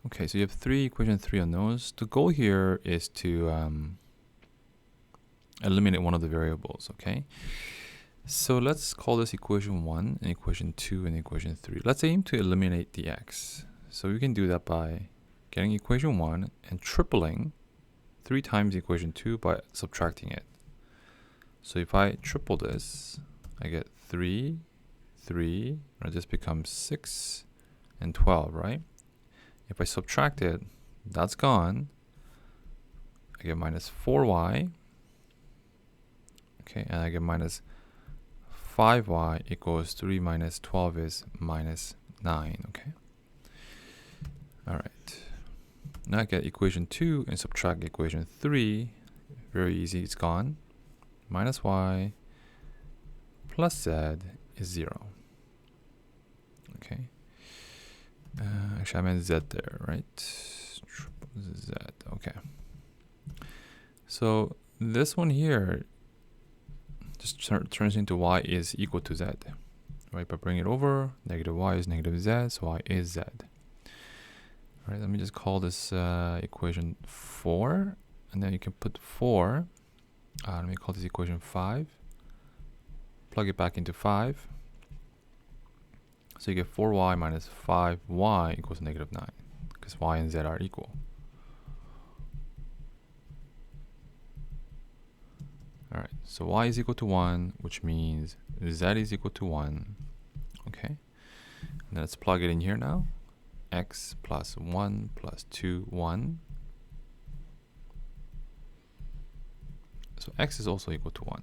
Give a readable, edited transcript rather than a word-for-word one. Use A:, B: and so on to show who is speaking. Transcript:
A: Okay, so you have three unknowns. The goal here is to eliminate one of the variables, okay? So let's call this equation 1 and equation 2 and equation 3. Let's aim to eliminate the x. So we can do that by getting equation 1 and tripling 3 times equation 2 by subtracting it. So if I triple this, I get 3, and this becomes 6 and 12, right? If I subtract it, that's gone. I get minus 4y. Okay, and I get minus 5y equals 3 minus 12 is minus 9, okay? All right. Now I get equation 2 and subtract equation 3. Very easy, it's gone. Minus y plus z is 0. Okay. Actually, I meant z there, right? Z, okay. So this one here just turns into y is equal to z, right? But bring it over, negative y is negative z, so y is z. All right, let me just call this equation 4, and then you can put 4. Let me call this equation 5. Plug it back into 5. So you get 4y minus 5y equals negative 9, because y and z are equal. All right, so y is equal to 1, which means z is equal to 1. Okay, and let's plug it in here now. X plus 1 plus 2, 1. So x is also equal to 1.